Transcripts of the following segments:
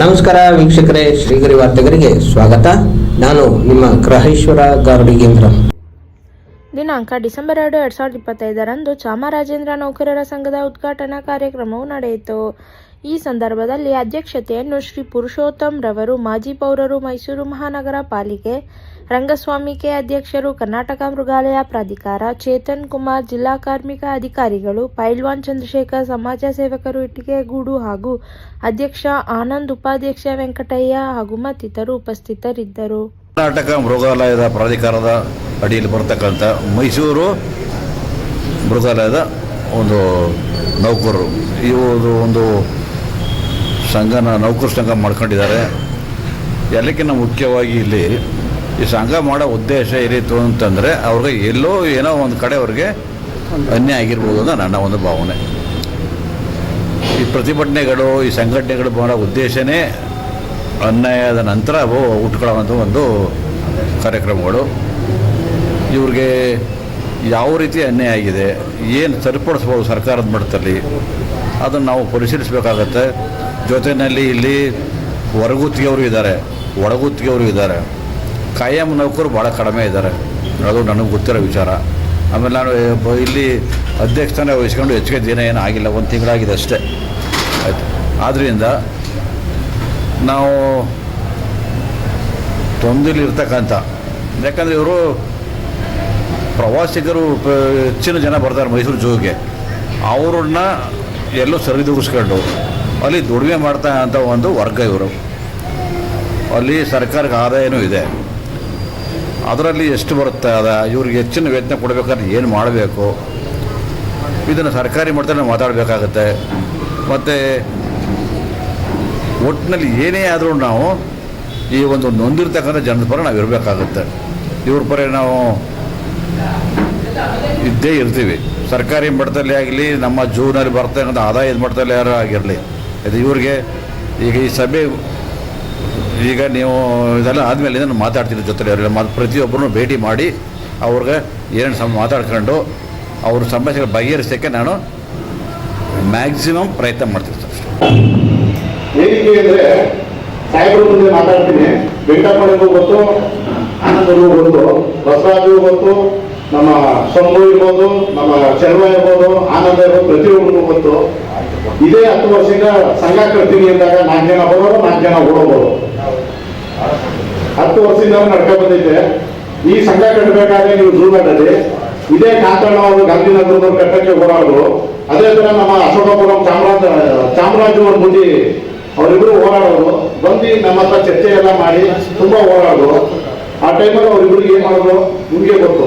ನಮಸ್ಕಾರ ವೀಕ್ಷಕರೇ, ಶ್ರೀಗರಿ ವಾರ್ತೆಗರಿಗೆ ಸ್ವಾಗತ. ನಾನು ನಿಮ್ಮ ಗ್ರಹೇಶ್ವರ ಗಾರ್ಡಿಗೇಂದ್ರ. ದಿನಾಂಕ ಡಿಸೆಂಬರ್ 2, 2025ರಂದು ಚಾಮರಾಜೇಂದ್ರ ನೌಕರರ ಸಂಘದ ಉದ್ಘಾಟನಾ ಕಾರ್ಯಕ್ರಮವು ನಡೆಯಿತು. ಈ ಸಂದರ್ಭದಲ್ಲಿ ಅಧ್ಯಕ್ಷತೆಯನ್ನು ಶ್ರೀ ಪುರುಷೋತ್ತಮ್ ರವರು, ಮಾಜಿ ಪೌರರು, ಮೈಸೂರು ಮಹಾನಗರ ಪಾಲಿಕೆ, ರಂಗಸ್ವಾಮಿ ಕೆ ಅಧ್ಯಕ್ಷರು, ಕರ್ನಾಟಕ ಮೃಗಾಲಯ ಪ್ರಾಧಿಕಾರ, ಚೇತನ್ ಕುಮಾರ್, ಜಿಲ್ಲಾ ಕಾರ್ಮಿಕ ಅಧಿಕಾರಿಗಳು, ಪೈಲ್ವಾನ್ ಚಂದ್ರಶೇಖರ್, ಸಮಾಜ ಸೇವಕರು ಇಟ್ಟಿಗೆಗೂಡು ಹಾಗೂ ಅಧ್ಯಕ್ಷ ಆನಂದ್, ಉಪಾಧ್ಯಕ್ಷ ವೆಂಕಟಯ್ಯ ಹಾಗೂ ಮತ್ತಿತರರು ಉಪಸ್ಥಿತರಿದ್ದರು. ಕರ್ನಾಟಕ ಮೃಗಾಲಯದ ಪ್ರಾಧಿಕಾರದ ಅಡಿಯಲ್ಲಿ ಬರ್ತಕ್ಕಂಥ ಮೈಸೂರು ಮೃಗಾಲಯದ ಒಂದು ನೌಕರರು ಇವರು ಒಂದು ನೌಕರ ಸಂಘ ಮಾಡ್ಕೊಂಡಿದ್ದಾರೆ. ಎಲ್ಲಕ್ಕಿಂತ ಮುಖ್ಯವಾಗಿ ಇಲ್ಲಿ ಈ ಸಂಘ ಮಾಡೋ ಉದ್ದೇಶ ಏನಿತ್ತು ಅಂತಂದರೆ ಅವ್ರಿಗೆ ಎಲ್ಲೋ ಏನೋ ಒಂದು ಕಡೆ ಅವ್ರಿಗೆ ಅನ್ಯಾಯ ಆಗಿರ್ಬೋದು ಅಂತ ನನ್ನ ಒಂದು ಭಾವನೆ. ಈ ಪ್ರತಿಭಟನೆಗಳು, ಈ ಸಂಘಟನೆಗಳು ಮಾಡೋ ಉದ್ದೇಶನೇ ಅನ್ಯಾಯದ ನಂತರ ಅವು ಹುಟ್ಕೊಳ್ಳೋವಂಥ ಒಂದು ಕಾರ್ಯಕ್ರಮಗಳು. ಇವ್ರಿಗೆ ಯಾವ ರೀತಿ ಅನ್ಯಾಯ ಆಗಿದೆ, ಏನು ಸರಿಪಡಿಸ್ಬೋದು ಸರ್ಕಾರದ ಮಟ್ಟದಲ್ಲಿ, ಅದನ್ನು ನಾವು ಪರಿಶೀಲಿಸಬೇಕಾಗತ್ತೆ. ಜೊತೆಯಲ್ಲಿ ಇಲ್ಲಿ ಹೊರಗುತ್ತಿಗೆಯವರು ಇದ್ದಾರೆ, ಒಳಗುತ್ತಿಗೆಯವರು ಇದ್ದಾರೆ, ಕಾಯಂ ನೌಕರು ಭಾಳ ಕಡಿಮೆ ಇದ್ದಾರೆ. ಅದು ನನಗೆ ಗೊತ್ತಿರೋ ವಿಚಾರ. ಆಮೇಲೆ ನಾನು ಇಲ್ಲಿ ಅಧ್ಯಕ್ಷತೆ ವಹಿಸ್ಕೊಂಡು ಹೆಚ್ಚಿಗೆ ದಿನ ಏನೂ ಆಗಿಲ್ಲ, 1 ತಿಂಗಳಾಗಿದೆ ಅಷ್ಟೇ. ಆಯಿತು. ಆದ್ದರಿಂದ ನಾವು ತೊಂದರೆಲಿರ್ತಕ್ಕಂಥ, ಯಾಕಂದರೆ ಇವರು ಪ್ರವಾಸಿಗರು ಹೆಚ್ಚಿನ ಜನ ಬರ್ತಾರೆ ಮೈಸೂರು ಝೂಗೆ, ಅವ್ರನ್ನ ಎಲ್ಲೋ ಸರಿದೂಗಿಸ್ಕೊಂಡು ಅಲ್ಲಿ ದುಡಿಮೆ ಮಾಡ್ತಾ ಅಂತ ಒಂದು ವರ್ಗ ಇವರು. ಅಲ್ಲಿ ಸರ್ಕಾರಕ್ಕೆ ಆದಾಯನೂ ಇದೆ, ಅದರಲ್ಲಿ ಎಷ್ಟು ಬರುತ್ತೆ ಇವ್ರಿಗೆ ಹೆಚ್ಚಿನ ವೇತನ ಕೊಡಬೇಕಾದ್ರೆ ಏನು ಮಾಡಬೇಕು, ಇದನ್ನು ಸರ್ಕಾರಿ ಮಟ್ಟದಲ್ಲಿ ಮಾತಾಡಬೇಕಾಗತ್ತೆ. ಮತ್ತು ಒಟ್ಟಿನಲ್ಲಿ ಏನೇ ಆದರೂ ನಾವು ಈ ಒಂದು ನೊಂದಿರ್ತಕ್ಕಂಥ ಜನದ ಪರ ನಾವು ಇರಬೇಕಾಗುತ್ತೆ. ಇವ್ರ ಪರ ನಾವು ಇದ್ದೇ ಇರ್ತೀವಿ. ಸರ್ಕಾರಿ ಮಟ್ಟದಲ್ಲಿ ಆಗಲಿ, ನಮ್ಮ ಜೂನಲ್ಲಿ ಬರ್ತಕ್ಕಂಥ ಆದಾಯದ ಮಟ್ಟದಲ್ಲಿ ಯಾರು ಆಗಿರಲಿ, ಇದು ಇವ್ರಿಗೆ ಈಗ ಈ ಸಭೆ ಈಗ ನೀವು ಇದೆಲ್ಲ ಆದಮೇಲೆ ನಾನು ಮಾತಾಡ್ತೀನಿ ಜೊತೆಲಿ ಅವರೆಲ್ಲ ಪ್ರತಿಯೊಬ್ಬರನ್ನು ಭೇಟಿ ಮಾಡಿ ಅವ್ರಿಗೆ ಏನೇನು ಮಾತಾಡ್ಕೊಂಡು ಅವ್ರ ಸಮಸ್ಯೆಗಳು ಬಗೆಹರಿಸೋಕ್ಕೆ ನಾನು ಮ್ಯಾಕ್ಸಿಮಮ್ ಪ್ರಯತ್ನ ಮಾಡ್ತೀನಿ ಸರ್. ಏನಕ್ಕೆ ಅಂದರೆ ಸಾಹೇಬ್ರ ಮುಂದೆ ಮಾತಾಡ್ತೀನಿ. ವೆಂಕಟಪ್ಪನಿಗೂ ಗೊತ್ತು, ಆನಂದರಿಗೂ ಗೊತ್ತು, ಬಸವರಾಜು ಗೊತ್ತು, ನಮ್ಮ ಶಂಭು ಇರ್ಬೋದು, ನಮ್ಮ ಶರ್ಮ ಇರ್ಬೋದು, ಆನಂದ ಇರ್ಬೋದು, ಪ್ರತಿಯೊಬ್ಬರಿಗೂ ಗೊತ್ತು. ಇದೇ 10 ವರ್ಷದಿಂದ ಸಂಘ ಕಟ್ತೀನಿ ಅಂದಾಗ 4 ಜನ ಬರೋರು, 4 ಜನ ಓಡೋಬೋದು. 10 ವರ್ಷದಿಂದ ನಡ್ಕೊಂಡು ಬಂದಿದ್ದೆ. ಈ ಸಂಘ ಕಟ್ಟಬೇಕಾದ್ರೆ ನೀವು ಜೂಗಡ್ಡಲ್ಲಿ ಇದೇ ಕಾಂತಣ್ಣ ಅವರು ಗಾಂಧಿನಗರದವ್ರು ಕಟ್ಟಕ್ಕೆ ಓಡಾಡಿದ್ರು. ಅದೇ ಥರ ನಮ್ಮ ಅಶೋಕಪುರಂ ಚಾಮರಾಜು ಒಂದು ಮುಂದೆ ಅವರಿಬ್ಬರು ಓಡಾಡೋರು, ಬಂದು ನಮ್ಮ ಹತ್ರ ಚರ್ಚೆ ಎಲ್ಲ ಮಾಡಿ ತುಂಬ ಓಡಾಡಿದ್ರು. ಆ ಟೈಮಲ್ಲಿ ಅವರಿಬ್ಬರಿಗೆ ಏನು ಮಾಡಿದ್ರು ನಿಮಗೆ ಗೊತ್ತು.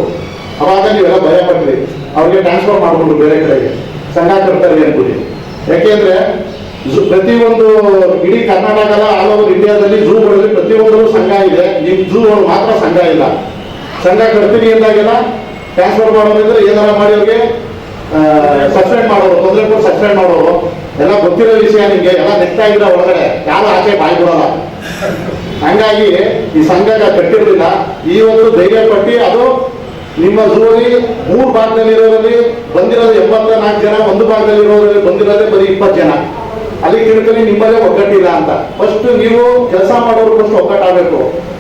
ಅವಾಗ ನೀವೆಲ್ಲ ಭಯ ಪಟ್ರಿ, ಅವ್ರಿಗೆ ಟ್ರಾನ್ಸ್ಫರ್ ಮಾಡಿಕೊಂಡು ಬೇರೆ ಕಡೆಗೆ ಸಂಘ ಕಟ್ತಾರೆ ಅನ್ಬಿಡಿ. ಯಾಕೆಂದ್ರೆ ಪ್ರತಿಯೊಂದು ಇಡೀ ಕರ್ನಾಟಕದ ಆಲ್ ಓವರ್ ಇಂಡಿಯಾದಲ್ಲಿ ಝೂಗಳಲ್ಲಿ ಪ್ರತಿಯೊಂದು ಸಂಘ ಇದೆ. ನಿಮ್ಮ ಝೂಗಳು ಮಾತ್ರ ಸಂಘ ಇಲ್ಲ. ಸಂಘ ಕಟ್ತೀನಿ ಅಂದಾಗೆಲ್ಲ ಟ್ರಾನ್ಸ್ಫರ್ ಮಾಡೋದಿದ್ರೆ ಏನಾರ ಮಾಡಿ ಅವ್ರಿಗೆ ಸಸ್ಪೆಂಡ್ ಮಾಡೋರು, ತೊಂದರೆ ಕೊಟ್ಟು ಸಸ್ಪೆಂಡ್ ಮಾಡೋರು ಎಲ್ಲ ಗೊತ್ತಿರೋ ವಿಷಯ. ನಿಮಗೆ ಎಲ್ಲ ನೆಟ್ಟಾಗಿರೋ ಒಳಗಡೆ ಯಾರು ಆಚೆ ಬಾಯಿ ಬಿಡೋಲ್ಲ. ಹಂಗಾಗಿ ಈ ಸಂಘ ಕಟ್ಟಿರಲಿಲ್ಲ. ಇವತ್ತು ಧೈರ್ಯ ಪಟ್ಟಿ ಅದು ನಿಮ್ಮ ಝೂಲಿ 3 ಭಾಗದಲ್ಲಿ ಇರೋದ್ರಲ್ಲಿ ಬಂದಿರೋದು 84 ಜನ, 1 ಭಾಗದಲ್ಲಿ ಇರೋದ್ರಲ್ಲಿ ಬಂದಿರೋದೇ ಬರೀ 20 ಜನ. ಅಲ್ಲಿ ತಿಳ್ಕೊಳ್ಳಿ ನಿಮ್ಮಲ್ಲೇ ಒಗ್ಗಟ್ಟಿಲ್ಲ ಅಂತ. ಫಸ್ಟ್ ನೀವು ಕೆಲಸ ಮಾಡೋರು ಫಸ್ಟ್ ಒಗ್ಗಟ್ಟಾಗಬೇಕು.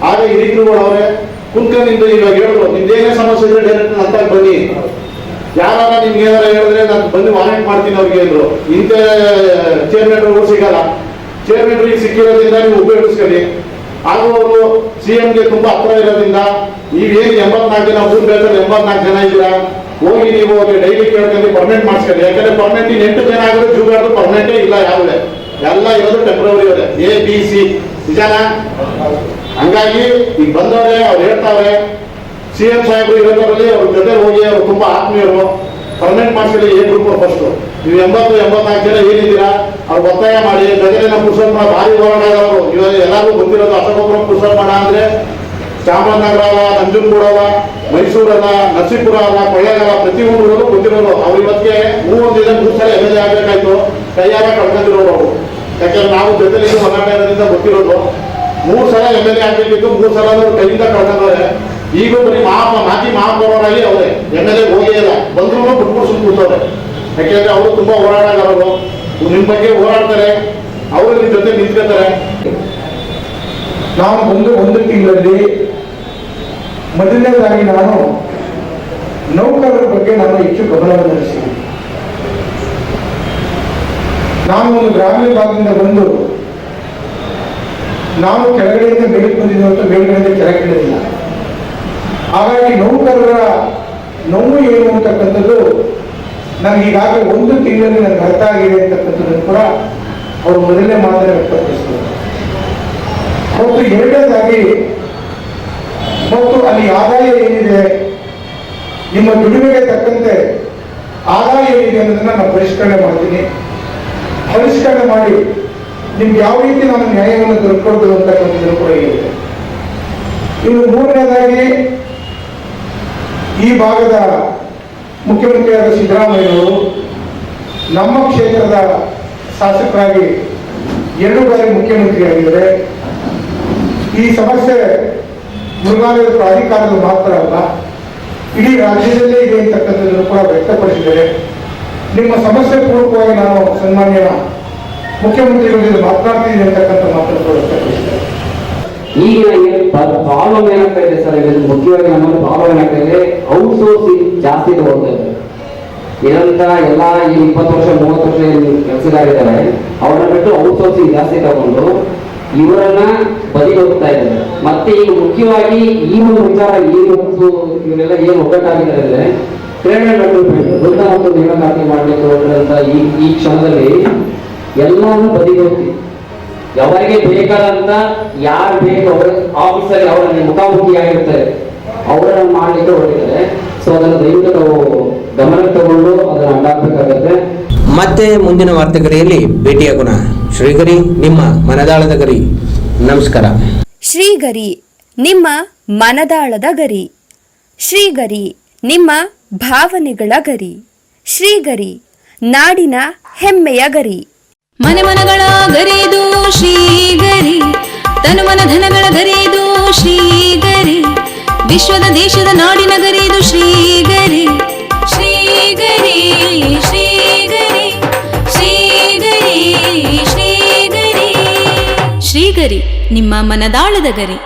ಆಗ ಈ ರೀತಿಗಳವ್ರೆ ಕುಂತ್ಕೊಂಡಿಂದ ಇವಾಗ ಹೇಳಿದ್ರು, ನಿಮ್ದೇನೇ ಸಮಸ್ಯೆ ಇದ್ರೆ ಡೈರೆಕ್ಟ್ ಅಂತ ಬನ್ನಿ, ಯಾರಾರ ನಿಮ್ಗೆ ಏನಾರ ಹೇಳಿದ್ರೆ ನಾನು ಬಂದು ವಾರೆಂಟ್ ಮಾಡ್ತೀನಿ ಅವ್ರಿಗೆ ಅಂದ್ರು. ಇಂಥ ಚೇರ್ಮನ್ರು ಸಿಗಲ್ಲ. ಚೇರ್ಮನ್ರಿಗೆ ಸಿಕ್ಕಿರೋದ್ರಿಂದ ನೀವು ಉಪಯೋಗಿಸ್ಕೊಳ್ಳಿ. ಹಾಗೂ ಅವರು CMಗೆ ತುಂಬಾ ಹತ್ರ ಇರೋದ್ರಿಂದ ನೀವೇನು 84 ಜನ ಊರು ಬೇಕಾದ್ರೆ 84 ಜನ ಇದ್ದೀರಾ, ಹೋಗಿ ನೀವು ಡೈಲಿ ಕೇಳ್ಕೊಂಡು ಪರ್ಮನೆಂಟ್ ಮಾಡಿಸ್ಕೊಳ್ಳಿ. ಯಾಕಂದ್ರೆ ಪರ್ಮನೆಂಟ್ 8 ಜನ ಆಗಿದ್ರೆ ಜೂಗಾರ್ದು ಪರ್ಮನೆಂಟೇ ಇಲ್ಲ, ಯಾವುದೇ ಎಲ್ಲ ಇರೋದು ಟೆಂಪ್ರವರಿ ಅವರೇ, ABC ನಿಜಾನ. ಹಂಗಾಗಿ ಈಗ ಬಂದವ್ರೆ ಅವ್ರು ಹೇಳ್ತಾವ್ರೆ, CM ಸಾಹೇಬರು ಇರೋದ್ರಲ್ಲಿ ಅವ್ರ ಜೊತೆ ಹೋಗಿ ಅವ್ರು ತುಂಬಾ ಆತ್ಮೀಯರು, ಪರ್ಮನೆಂಟ್ ಮಾಡಿಸ್ಕೊಳ್ಳಿ. ಏನ್ ಗ್ರೂಪ್ ಫಸ್ಟ್ ನೀವು 84 ಜನ ಏನಿದ್ದೀರಾ ಅವ್ರು ಒತ್ತಾಯ ಮಾಡಿ. ಜೊತೆಗೆ ನಮ್ಮ ಪುರುಷೋತ್ತಮ ಭಾರಿ ಹೋರಾಡೋರು, ಇವಾಗ ಎಲ್ಲರಿಗೂ ಗೊತ್ತಿರೋದು ಅಶೋಕಪುರಂ ಪುರುಷೋತ್ತಮ ಅಂದ್ರೆ ಚಾಮರಾಜನಗರ ಅಲ್ಲ, ನಂಜನಗೂಡ ಅಲ್ಲ, ಮೈಸೂರು ಅಲ್ಲ, ನರಸೀಪುರ ಅಲ್ಲ, ಕೊಳ್ಳೇಗಾಲ, ಪ್ರತಿಯೊಂದು ಗೊತ್ತಿರೋರು. ಅವ್ರು ಇವತ್ತಿಗೆ 3 ಸಲ MLA ಆಗಬೇಕಾಯ್ತು, ಕೈಯಾರ ಕಳ್ಕೊಂಡಿರೋರು ಅವರು. ಯಾಕಂದ್ರೆ ನಾವು ಜೊತೆಲಿ ಹೋರಾಟ ಇರೋದ್ರಿಂದ ಗೊತ್ತಿರೋದು. 3 ಸಲ MLA ಆಗಬೇಕಿತ್ತು, 3 ಸಲ ಕೈಯಿಂದ ಕಳ್ಕೊಂಡವ್ರೆ. ಈಗ ಬರೀ ಮಾಜಿ ಮಹಾಪೌರರಾಗಿ ಅವರೇ MLA ಹೋಗೇ ಇಲ್ಲ, ಬಂದ್ರು ಬಿಟ್ಬಿಟ್ಟು ಕೂತವ್ರೆ. ಯಾಕೆಂದ್ರೆ ಅವರು ತುಂಬಾ ಹೋರಾಟಗಾರರು, ನಿಮ್ಮ ಬಗ್ಗೆ ಹೋರಾಡ್ತಾರೆ, ಅವರು ನಿಮ್ಮ ಜೊತೆ ನಿಂತ್ಕೊತಾರೆ. ನಾನು ಒಂದು ತಿಂಗಳಲ್ಲಿ ಮೊದಲನೇದಾಗಿ ನಾನು ನೌಕರರ ಬಗ್ಗೆ ನಾನು ಹೆಚ್ಚು ಗಮನವನ್ನು ಹರಿಸಿದೆ. ನಾನು ಒಂದು ಗ್ರಾಮೀಣ ಭಾಗದಿಂದ ಬಂದು ನಾನು ಕೆಳಗಡೆಯಿಂದ ಮೇಲಕ್ಕೆ ಬಂದಿದ್ದೆ ಮತ್ತು ಮೇಲ್ಗಡೆಯಿಂದ ಕೆಳಗೆ ಇಳಿದಿಲ್ಲ. ಹಾಗಾಗಿ ನೌಕರರ ನೋವು ಏನು ಅಂತಕ್ಕಂಥದ್ದು ನನಗೆ ಈಗಾಗಲೇ ಒಂದು ತಿಂಗಳಲ್ಲಿ ನನಗೆ ಅರ್ಥ ಆಗಿದೆ ಅಂತಕ್ಕಂಥದ್ದನ್ನು ಕೂಡ ಅವರು ಮೊದಲನೇ ಮಾತನ್ನು ವ್ಯಕ್ತಪಡಿಸಿದರು. ಮತ್ತು ಎರಡನೇದಾಗಿ ಮತ್ತು ಅಲ್ಲಿ ಆದಾಯ ಏನಿದೆ, ನಿಮ್ಮ ದುಡಿಮೆಗೆ ತಕ್ಕಂತೆ ಆದಾಯ ಏನಿದೆ ಅನ್ನೋದನ್ನ ನಾನು ಪರಿಷ್ಕರಣೆ ಮಾಡ್ತೀನಿ. ಪರಿಷ್ಕರಣೆ ಮಾಡಿ ನಿಮ್ಗೆ ಯಾವ ರೀತಿ ನಾನು ನ್ಯಾಯವನ್ನು ದೊರಕೊಡ್ಬೋದು ಅಂತಕ್ಕಂಥದ್ದು ಕೂಡ ಇದೆ. ಇನ್ನು ಮೂರನೇದಾಗಿ ಈ ಭಾಗದ ಮುಖ್ಯಮಂತ್ರಿಯಾದ ಸಿದ್ದರಾಮಯ್ಯವರು ನಮ್ಮ ಕ್ಷೇತ್ರದ ಶಾಸಕರಾಗಿ 2 ಬಾರಿ ಮುಖ್ಯಮಂತ್ರಿಯಾಗಿದ್ದಾರೆ. ಈ ಸಮಸ್ಯೆ ಮುರುಘಾಲಯದ ಪ್ರಾಧಿಕಾರದ ಮಾತ್ರ ಅಲ್ಲ, ಇಡೀ ರಾಜ್ಯದಲ್ಲೇ ಇದೆ ಅಂತಕ್ಕಂಥದ್ದನ್ನು ಕೂಡ ವ್ಯಕ್ತಪಡಿಸಿದ್ದಾರೆ. ನಿಮ್ಮ ಸಮಸ್ಯೆ ಪೂರ್ವಕವಾಗಿ ನಾನು ಸನ್ಮಾನ್ಯ ಮುಖ್ಯಮಂತ್ರಿಗಳ ಜೊತೆ ಮಾತನಾಡ್ತಿದ್ದೀನಿ ಅಂತಕ್ಕಂಥ ಮಾತನ್ನು ಕೂಡ ವ್ಯಕ್ತಪಡಿಸಿದ್ದಾರೆ. ಈಗ ಪ್ರಾಬ್ಲಮ್ ಏನಾಗ್ತಾ ಇದೆ ಸರ್, ಇದು ಮುಖ್ಯವಾಗಿ ನಮ್ಮಲ್ಲಿ ಪ್ರಾಬ್ಲಮ್ ಏನಾಗ್ತಾ ಇದೆ, ಔಟ್ಸೋರ್ಸಿಂಗ್ ಜಾಸ್ತಿ ತಗೊಳ್ತಾ ಇದೆ. ನಿರಂತರ ಎಲ್ಲ ಈ 20 ವರ್ಷ 30 ವರ್ಷ ಕೆಲಸಗಾರಿದ್ದಾರೆ, ಅವ್ರನ್ನ ಬಿಟ್ಟು ಔಟ್ಸೋರ್ಸಿಂಗ್ ಜಾಸ್ತಿ ತಗೊಂಡು ಇವರನ್ನ ಬದಿಗೆ ಹೋಗ್ತಾ ಇದ್ದಾರೆ. ಮತ್ತೆ ಈಗ ಮುಖ್ಯವಾಗಿ ಈ ಒಂದು ವಿಚಾರ ಇವರೆಲ್ಲ ಏನು ಒಗ್ಗಟ್ಟಾಗಿದ್ದಾರೆ ಅಂದ್ರೆ ಟ್ರೇಡ್ ಅಂಡ್ ಡೆವಲಪ್ಮೆಂಟ್ ವೃತ್ತ ಮತ್ತು ನೇಮಕಾತಿ ಮಾಡಲಿಕ್ಕೆ ಹೊರಟಂತ ಈ ಕ್ಷಣದಲ್ಲಿ ಎಲ್ಲಾನು ಬದಿಗೆ ಹೋಗ್ತೀವಿ. ಅವರಿಗೆ ಬೇಕಾದಂತ ಯಾರು ಬೇಕು ಅವರ ಆಫೀಸಲ್ಲಿ ಅವರಲ್ಲಿ ಮುಖಾಮುಖಿಯಾಗಿರ್ತಾರೆ, ಅವರನ್ನ ಮಾಡ್ಲಿಕ್ಕೆ ಹೊರಟಿದ್ದಾರೆ. ಸೊ ಅದನ್ನು ದಯವಿಟ್ಟು ನಾವು ಗಮನಕ್ಕೆ ತಗೊಂಡು ಅದನ್ನು ಅಡ್ಡಾಕ್ಬೇಕಾಗತ್ತೆ. ಮತ್ತೆ ಮುಂದಿನ ವಾರ್ತೆಗರಿಯಲ್ಲಿ ಭೇಟಿಯಾಗೋಣ. ಶ್ರೀಗರಿ, ನಿಮ್ಮ ಮನದಾಳದ ಗರಿ. ನಮಸ್ಕಾರ. ಶ್ರೀಗರಿ, ನಿಮ್ಮ ಮನದಾಳದ ಗರಿ. ಶ್ರೀಗರಿ, ನಿಮ್ಮ ಭಾವನೆಗಳ ಗರಿ. ಶ್ರೀಗರಿ, ನಾಡಿನ ಹೆಮ್ಮೆಯ ಗರಿ. ಮನೆ ಮನಗಳ ಗರಿದು ಶ್ರೀಗರಿ, ತನು ಮನ ಧನಗಳ ಗರಿದು ಶ್ರೀಗರಿ, ವಿಶ್ವದ ದೇಶದ ನಾಡಿನ ಗರಿದು ಶ್ರೀಗರಿ. ಶ್ರೀಗರಿ ಶ್ರೀಗರಿ ಶ್ರೀಗರಿ ಶ್ರೀಗರಿ ಶ್ರೀಗರಿ, ನಿಮ್ಮ ಮನದಾಳದ ಗರಿ.